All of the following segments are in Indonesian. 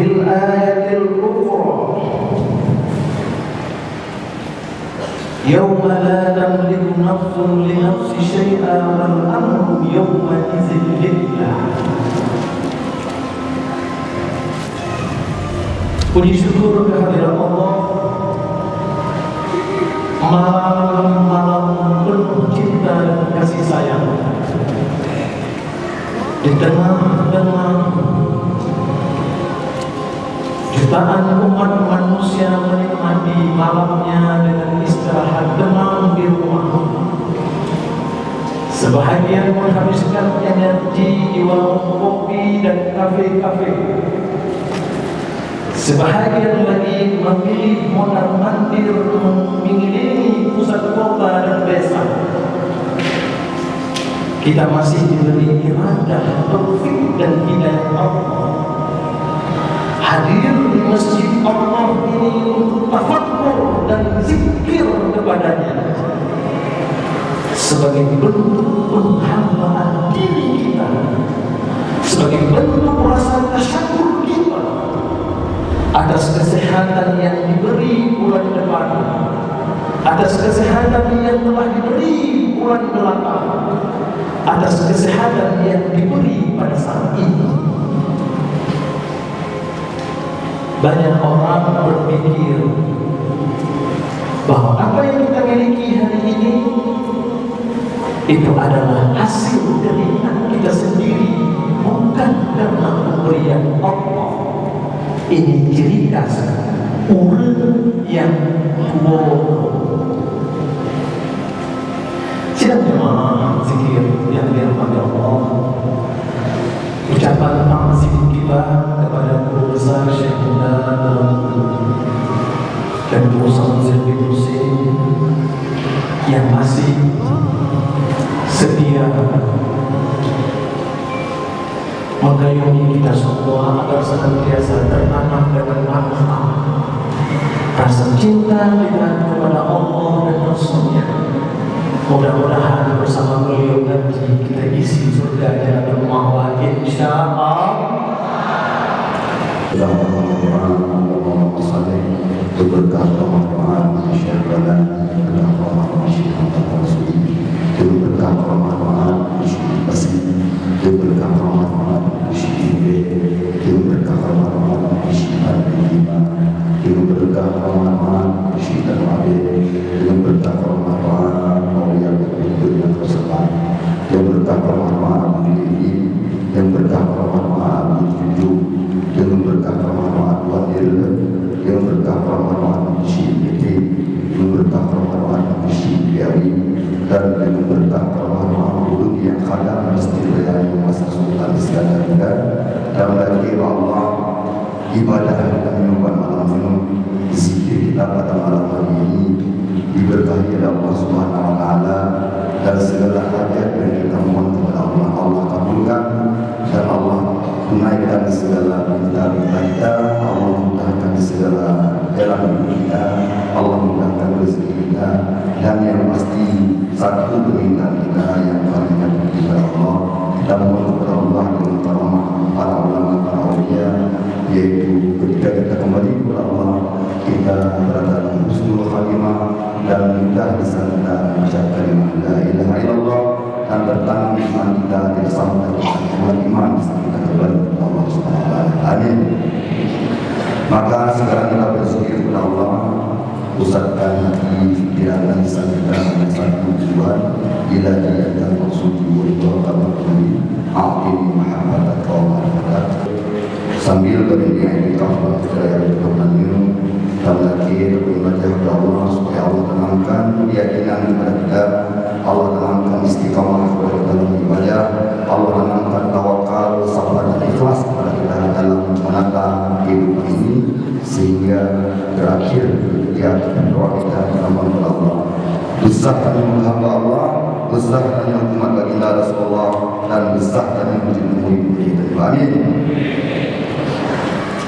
fil ayatil ukhra yawma la tamliku nafsun li nafsi syai'an wal amru yawma idzin lillah. Puji syukur kehadirat Allah, malam-malam penuh cinta dan kasih sayang. Di tengah-tengah jutaan umat manusia menikmati malamnya dengan istirahat tenang di rumah. Sebahagian menghabiskan energi di warung kopi dan kafe-kafe. Sebahagian lagi memilih mondar-mandir mengelilingi pusat kota dan desa. Kita masih diberi iradah, taufik dan hidayah Allah. Hadir di masjid Allah ini untuk tafakkur dan zikir kepadanya sebagai bentuk penghambaan diri kita, sebagai bentuk rasa tasyukur kita atas kesehatan yang diberi bulan depan, atas kesehatan yang telah diberi bulan belakang, atas kesehatan yang diberi pada saat ini. Banyak orang berpikir bahwa apa yang kita miliki hari ini itu adalah hasil dari kita sendiri, bukan karena pemberian Allah. Ini ciri khas orang yang bohong. Sidang jemaah zikir yang dirahmati Allah, ucapan makasih kita kepada guru besar Syekh Muda dan guru Samsul Husain yang masih setia mengayomi kita semua agar senantiasa tertanam dengan manfaat rasa cinta kita kepada Allah dan Rasul-Nya. Mudah-mudahan bersama beliau nanti kita isi surga Jannatul Ma'wa insyaallah. Allahumma shalli berkah Ramadan insyaallah berkah Ramadan berkah Ramadan berkah Ramadan berkah Ramadan dengan berkah Ramadan yang berkah Ramadan ini, yang berkah Ramadan hidup, dengan berkah Ramadan wadil, yang berkah Ramadan syirki, yang berkah Ramadan syirki, dan dengan berkah Ramadan yang kadang mesti layani masa sultan sekalian. Dan lagi Allah ibadah dan menyembah malam ini, zikir kita pada malam hari ini diberkahi oleh Allah Subhanahu wa taala, dan segala hajat yang kita mohon kepada Allah, Allah kabulkan, dan Allah tunaikan segala minta-minta kita, Allah mudahkan segala jalan kita, Allah mudahkan rezeki kita, dan yang pasti satu permintaan kita yang paling kepada Allah, kita mohon kepada Allah dengan karamah para ulama, para aulia, yaitu ketika kita kembali kepada Allah, kita berada dalam husnul khatimah dan mudah disandar mengucap kalimat la ilaha illallah, dan bertanam iman kita bersama dengan iman kita kembali kepada Allah Subhanahu wa taala. Amin. Maka sekarang kita berzikir kepada Allah, pusatkan hati pikiran dan lisan kita dengan satu tujuan, ila jannah maksudi wa tabarruk a'in mahabbat wa mahabbat. Sambil berdiri di kafah saya berdoa minum dan lagi berbaca kepada Allah supaya Allah tenangkan keyakinan kepada kita, Allah tenangkan istiqamah kepada kita dalam ibadah, Allah tenangkan tawakal, sabar dan ikhlas kepada kita dalam menata kehidupan ini, sehingga berakhir ya doa kita kepada Allah. Besar hanya hamba Allah, besar hanya umat baginda Rasulullah, dan besar hanya murid-murid kita. Amin.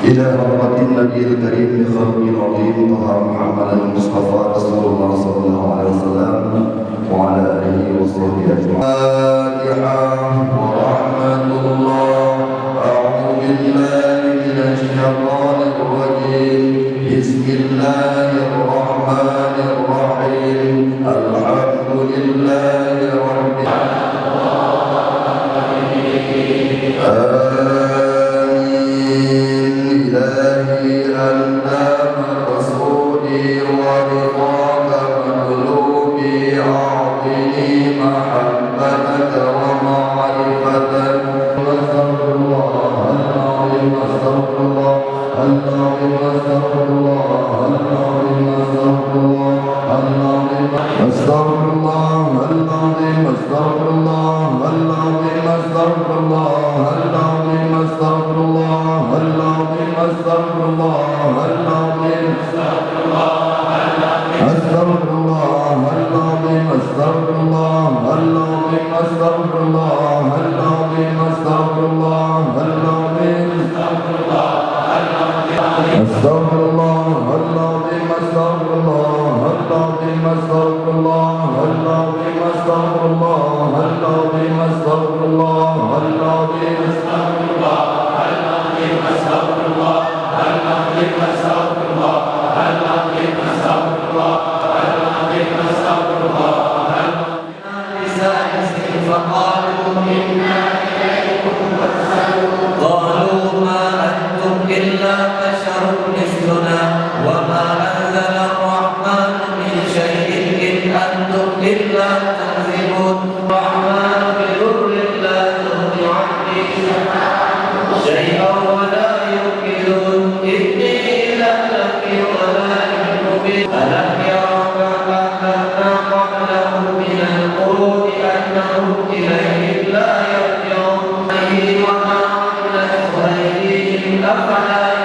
إلى رحمة النبي الكريم لخلق العظيم طه محمد المصطفى رسول الله صلى الله عليه وسلم وعلى آله وصحبه أجمعين. الفاتحة ورحمة الله. أعوذ بالله من الشيطان اللهم استغفر الله اللهم استغفر الله اللهم استغفر الله اللهم استغفر الله اللهم استغفر الله اللهم استغفر الله اللهم استغفر الله اللهم استغفر الله استغفر الله اللهم استغفر الله اللهم استغفر الله اللهم استغفر الله اللهم استغفر الله استغفر الله اللهم استغفر الله اللهم استغفر الله اللهم استغفر الله اللهم استغفر الله اللهم استغفر الله اللهم استغفر الله اللهم استغفر الله اللهم استغفر الله اللهم استغفر الله فقالوا إنا إليكم مرسلون قالوا ما أنتم إلا بشر مثلنا وما أنزل الرحمن من شيء إن أنتم إلا تكذبون الرحمن بضر لا تغني عني شيئا ولا يوكلون إني إذا لفي ضلال مبين ألم يروا ما أهلكنا قبلهم من القرون أنهم إليهم لا يرجعون وما عملت أيديهم أفلا